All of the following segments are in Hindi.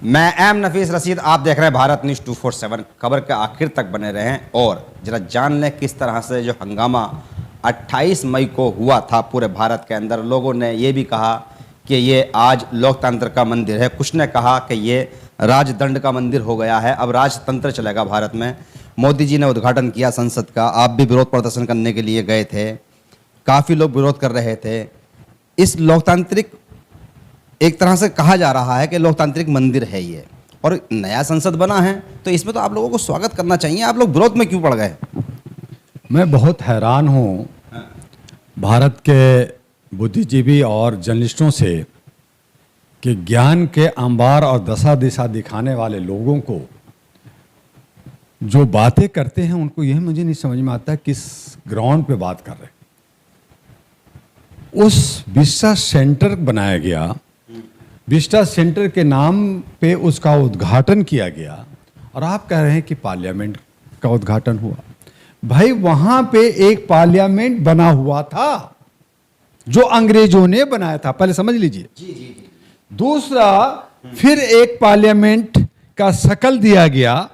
मैं एम नफीस रशीद, आप देख रहे हैं भारत न्यूज़ 247। खबर के आखिर तक बने रहें और जरा जान लें किस तरह से जो हंगामा 28 मई को हुआ था पूरे भारत के अंदर। लोगों ने ये भी कहा कि ये आज लोकतंत्र का मंदिर है, कुछ ने कहा कि ये राजदंड का मंदिर हो गया है, अब राजतंत्र चलेगा भारत में। मोदी जी ने उद्घाटन किया संसद का, आप भी विरोध प्रदर्शन करने के लिए गए थे, काफ़ी लोग विरोध कर रहे थे। इस लोकतांत्रिक, एक तरह से कहा जा रहा है कि लोकतांत्रिक मंदिर है ये, और नया संसद बना है तो इसमें तो आप लोगों को स्वागत करना चाहिए। आप लोग विरोध में क्यों पड़ गए? मैं बहुत हैरान हूँ भारत के बुद्धिजीवी और जर्नलिस्टों से कि ज्ञान के अंबार और दशा दिशा दिखाने वाले लोगों को जो बातें करते हैं उनको यह मुझे नहीं समझ में आता किस ग्राउंड पे बात कर रहे हैं। उस विस्टा सेंटर बनाया गया, विस्टा सेंटर के नाम पे उसका उद्घाटन किया गया और आप कह रहे हैं कि पार्लियामेंट का उद्घाटन हुआ। भाई वहां पे एक पार्लियामेंट बना हुआ था जो अंग्रेजों ने बनाया था, पहले समझ लीजिए। दूसरा, फिर एक पार्लियामेंट का शकल दिया गया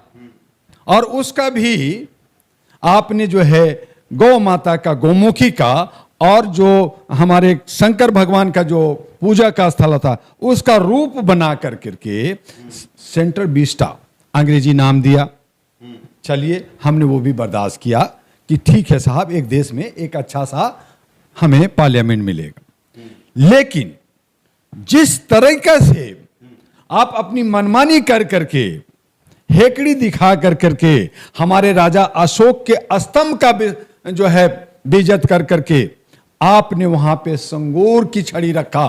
और उसका भी आपने जो है गौ माता का, गौमुखी का, और जो हमारे शंकर भगवान का जो पूजा का स्थल था उसका रूप बना कर करके सेंटर विस्टा अंग्रेजी नाम दिया। चलिए, हमने वो भी बर्दाश्त किया कि ठीक है साहब, एक देश में एक अच्छा सा हमें पार्लियामेंट मिलेगा। लेकिन जिस तरीके से आप अपनी मनमानी कर करके, हेकड़ी दिखा कर करके हमारे राजा अशोक के स्तंभ का जो है बेइज्जत कर करके आपने वहां पे संगोर की छड़ी रखा,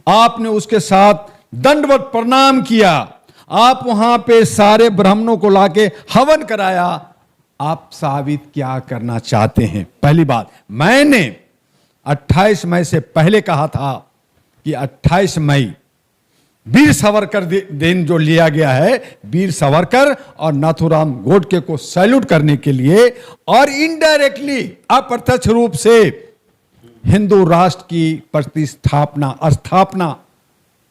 आपने उसके साथ दंडवत प्रणाम किया, आप वहां पे सारे ब्राह्मणों को लाके हवन कराया। आप साबित क्या करना चाहते हैं? पहली बात, मैंने 28 मई से पहले कहा था कि 28 मई वीर सावरकर दिन जो लिया गया है, वीर सावरकर और नाथूराम गोडके को सैल्यूट करने के लिए, और इनडायरेक्टली अप्रत्यक्ष रूप से हिंदू राष्ट्र की प्रतिस्थापना, स्थापना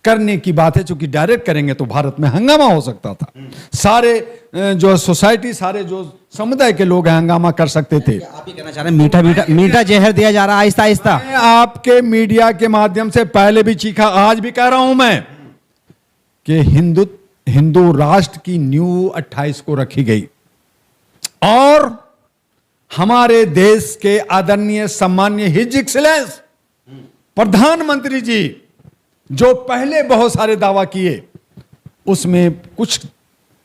करने की बात है। चूंकि डायरेक्ट करेंगे तो भारत में हंगामा हो सकता था, सारे जो सोसाइटी, सारे जो समुदाय के लोग हंगामा कर सकते थे। आप ही कहना चाह रहे हैं मीठा मीठा मीठा जहर दिया जा रहा है आहिस्ता आहिस्ता? मैं आपके मीडिया के माध्यम से पहले भी चीखा, आज भी कह रहा हूं मैं कि हिंदू राष्ट्र की न्यू 28 को रखी गई और हमारे देश के आदरणीय सम्माननीय हिज एक्सीलेंस प्रधानमंत्री जी जो पहले बहुत सारे दावा किए, उसमें कुछ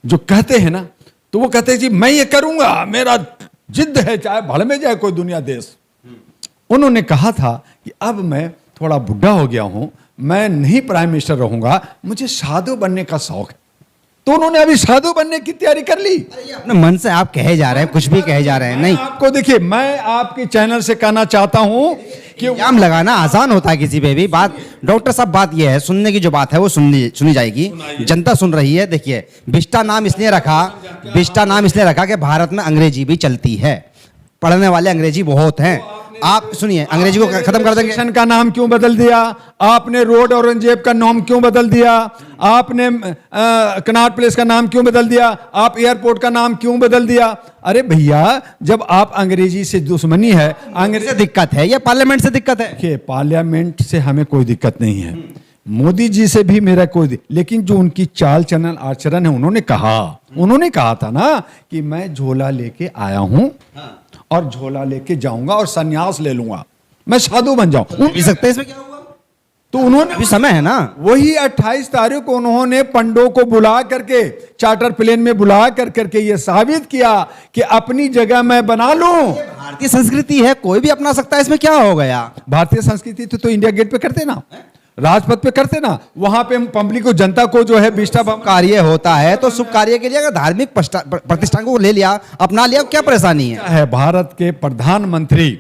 जो कहते हैं ना, तो वो कहते हैं जी मैं ये करूंगा, मेरा जिद है, चाहे भड़ में जाए कोई दुनिया देश। उन्होंने कहा था कि अब मैं थोड़ा बुढ़ा हो गया हूं, मैं नहीं प्राइम मिनिस्टर रहूंगा, मुझे साधु बनने का शौक है। तो उन्होंने अभी साधु बनने की तैयारी कर ली। अपने मन से आप कहे जा रहे हैं, कुछ भी कहे जा रहे हैं। नहीं, आपको देखिए, मैं आपके चैनल से कहना चाहता हूं कि इल्जाम लगाना आसान होता है किसी पे भी। बात डॉक्टर साहब, बात यह है, सुनने की जो बात है वो सुनी जाएगी, जनता सुन रही है। देखिए, विस्टा नाम इसलिए रखा कि भारत में अंग्रेजी भी चलती है, पढ़ने वाले अंग्रेजी बहुत हैं। आप सुनिए, अंग्रेजी को खत्म कर देंगे। स्टेशन का नाम क्यों बदल दिया आपने? रोड औरंगजेब का नाम क्यों बदल दिया आपने? कनॉट प्लेस का नाम क्यों बदल दिया? आप एयरपोर्ट का नाम क्यों बदल दिया? अरे भैया, जब आप अंग्रेजी से दुश्मनी है, अंग्रेजी से दिक्कत है या पार्लियामेंट से दिक्कत है? देखिए, पार्लियामेंट से हमें कोई दिक्कत नहीं है, मोदी जी से भी मेरा कोई, लेकिन जो उनकी चाल चलन आचरण है, उन्होंने कहा था ना कि मैं झोला लेके आया हूं और झोला लेके जाऊंगा और संन्यास ले लूंगा, मैं साधु बन जाऊं। पी सकते हैं, इसमें क्या हुआ? तो उन्होंने, अभी समय है ना, वही 28 तारीख को उन्होंने पंडों को बुला करके, चार्टर प्लेन में बुला करके ये साबित किया कि अपनी जगह मैं बना लूं। भारतीय संस्कृति है, कोई भी अपना सकता है, इसमें क्या हो गया? भारतीय संस्कृति तो इंडिया गेट पे करते ना, राजपथ पे करते ना, वहां पे पब्लिक को, जनता को जो है विस्टा कार्य होता है तो शुभ कार्य के लिए अगर धार्मिक प्रतिष्ठान को ले लिया, अपना लिया, क्या परेशानी है? भारत के प्रधानमंत्री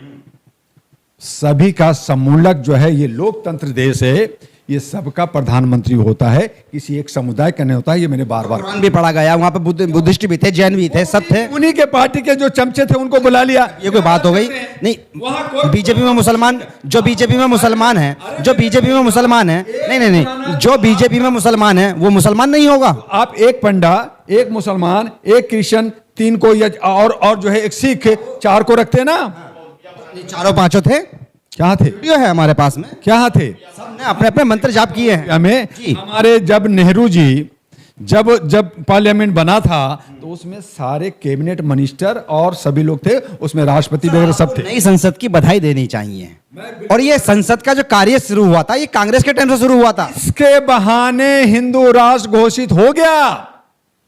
सभी का सम्मूलक जो है, ये लोकतंत्र देश है, ये सबका प्रधानमंत्री होता है, किसी एक समुदाय का नहीं होता है। ये मैंने बार बार कुरान भी पढ़ा गया, वहां पे बुद्धिस्ट भी थे, जैन भी थे, सब थे। उन्हीं के पार्टी के जो चमचे थे उनको बुला लिया। ये कोई बात हो गई? नहीं, बीजेपी में मुसलमान, जो बीजेपी में मुसलमान है, जो बीजेपी में मुसलमान है, नहीं नहीं नहीं, जो बीजेपी में मुसलमान है वो मुसलमान नहीं होगा। आप एक पंडा, एक मुसलमान, एक क्रिश्चियन, तीन को या और जो है एक सिख, चार को रखते ना। चारों पांचों थे, क्या थे? वीडियो है हमारे पास में, क्या थे? सबने अपने अपने मंत्र जाप किए हैं। हमें जी। हमारे जब नेहरू जी जब पार्लियामेंट बना था तो उसमें सारे कैबिनेट मिनिस्टर और सभी लोग थे, उसमें राष्ट्रपति वगैरह सब थे। नई संसद की बधाई देनी चाहिए। और ये संसद का जो कार्य शुरू हुआ था, ये कांग्रेस के टाइम से शुरू हुआ था। इसके बहाने हिंदू राष्ट्र घोषित हो गया।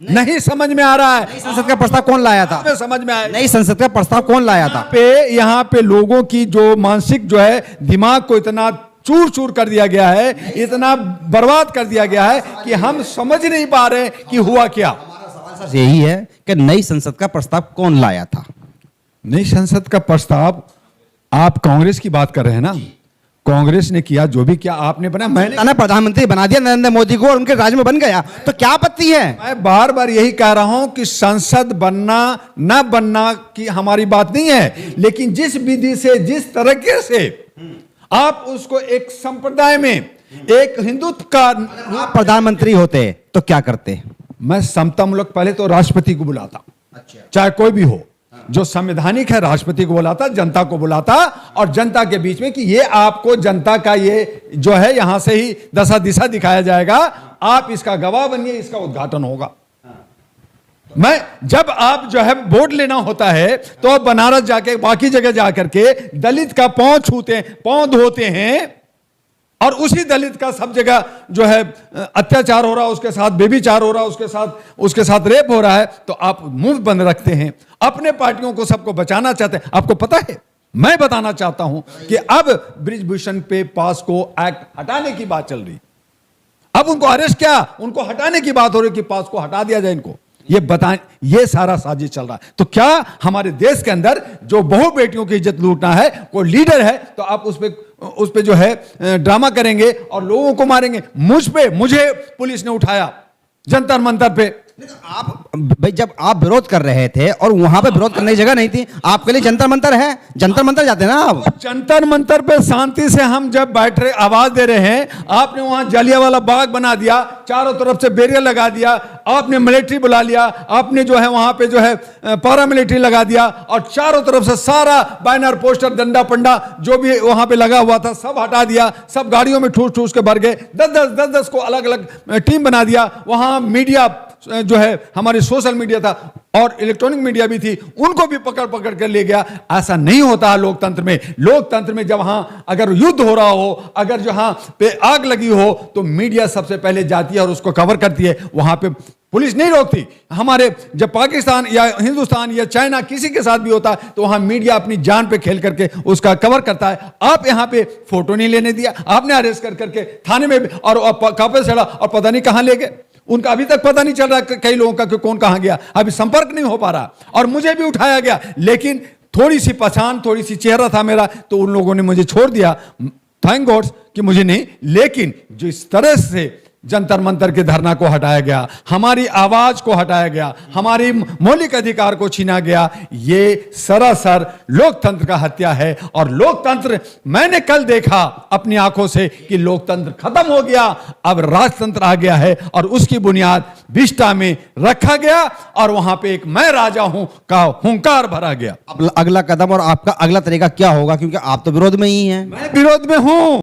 नहीं समझ में आ रहा है। नई संसद का प्रस्ताव कौन लाया था? हमें समझ में आया। नई संसद का प्रस्ताव कौन लाया था? यहाँ पे लोगों की जो मानसिक जो है दिमाग को इतना चूर चूर कर दिया गया है, इतना बर्बाद कर दिया गया है कि हम समझ नहीं पा रहे कि हुआ क्या। हमारा सवाल सर यही है कि नई संसद का प्रस्ताव कौन लाया था? नई संसद का प्रस्ताव आप कांग्रेस की बात कर रहे हैं ना? कांग्रेस ने किया, जो भी किया आपने बना, मैंने प्रधानमंत्री बना दिया नरेंद्र मोदी को और उनके राज्य में बन गया, तो क्या आपत्ति है? मैं बार बार यही कह रहा हूं कि संसद बनना ना बनना की हमारी बात नहीं है, लेकिन जिस विधि से, जिस तरीके से आप उसको एक संप्रदाय में, एक हिंदुत्व का, आप प्रधानमंत्री होते तो क्या करते? मैं समतामूलक पहले तो राष्ट्रपति को बुलाता, चाहे कोई भी हो, जो संवैधानिक है, राष्ट्रपति को बुलाता, जनता को बुलाता, और जनता के बीच में कि ये आपको जनता का ये जो है यहां से ही दशा दिशा दिखाया जाएगा, आप इसका गवाह बनिए, इसका उद्घाटन होगा। मैं जब आप जो है वोट लेना होता है तो आप बनारस जाके, बाकी जगह जाकर के दलित का पांव छूते हैं, पांव धोते हैं, और उसी दलित का सब जगह जो है अत्याचार हो रहा है, उसके साथ बेबीचार हो रहा है, उसके साथ रेप हो रहा है, तो आप मुंह बंद रखते हैं, अपने पार्टियों को सबको बचाना चाहते हैं। आपको पता है, मैं बताना चाहता हूं कि अब ब्रिजभूषण पे पास को एक्ट हटाने की बात चल रही, अब उनको अरेस्ट क्या, उनको हटाने की बात हो रही कि पास को हटा दिया जाए इनको। ये बताएं, ये सारा साजिश चल रहा है। तो क्या हमारे देश के अंदर जो बहु बेटियों की इज्जत लूटना है, कोई लीडर है तो आप उस पे जो है ड्रामा करेंगे और लोगों को मारेंगे? मुझे पुलिस ने उठाया जंतर मंतर पे। आप भाई, जब आप विरोध कर रहे थे और वहां पे विरोध करने की जगह नहीं थी, आपके लिए जंतर मंतर है, जंतर मंतर जाते ना आप। जंतर मंतर पे शांति से हम जब बैठ रहे, आवाज दे रहे हैं, आपने वहां जलियांवाला बाग बना दिया, चारों तरफ से बैरियर लगा दिया, आपने मिलिट्री बुला लिया, आपने जो है वहां पे जो है पैरा मिलिट्री लगा दिया, और चारों तरफ से सारा बैनर, पोस्टर, डंडा पंडा जो भी वहां पे लगा हुआ था सब हटा दिया, सब गाड़ियों में ठूस ठूस के भर गए, 10 को अलग अलग टीम बना दिया। वहां मीडिया जो है, हमारी सोशल मीडिया था और इलेक्ट्रॉनिक मीडिया भी थी, उनको भी पकड़ कर ले गया। ऐसा नहीं होता है लोकतंत्र में। लोकतंत्र में जब वहां अगर युद्ध हो रहा हो, अगर जहां पे आग लगी हो, तो मीडिया सबसे पहले जाती है और उसको कवर करती है, वहां पे पुलिस नहीं रोकती। हमारे जब पाकिस्तान या हिंदुस्तान या चाइना किसी के साथ भी होता है तो वहां मीडिया अपनी जान पे खेल करके उसका कवर करता है। आप यहां पे फोटो नहीं लेने दिया, आपने अरेस्ट कर करके थाने में और कापे चढ़ा और पता नहीं कहां ले गए। उनका अभी तक पता नहीं चल रहा कई लोगों का कि कौन कहां गया, अभी संपर्क नहीं हो पा रहा। और मुझे भी उठाया गया, लेकिन थोड़ी सी पहचान, थोड़ी सी चेहरा था मेरा, तो उन लोगों ने मुझे छोड़ दिया। थैंक गॉड कि मुझे नहीं, लेकिन जिस तरह से जंतर मंतर के धरना को हटाया गया, हमारी आवाज को हटाया गया, हमारी मौलिक अधिकार को छीना गया, ये सरासर लोकतंत्र का हत्या है। और लोकतंत्र, मैंने कल देखा अपनी आंखों से कि लोकतंत्र खत्म हो गया, अब राजतंत्र आ गया है, और उसकी बुनियाद बिष्टा में रखा गया, और वहां पे एक मैं राजा हूं का हुंकार भरा गया। अब अगला कदम और आपका अगला तरीका क्या होगा, क्योंकि आप तो विरोध में ही हैं? मैं विरोध में हूं।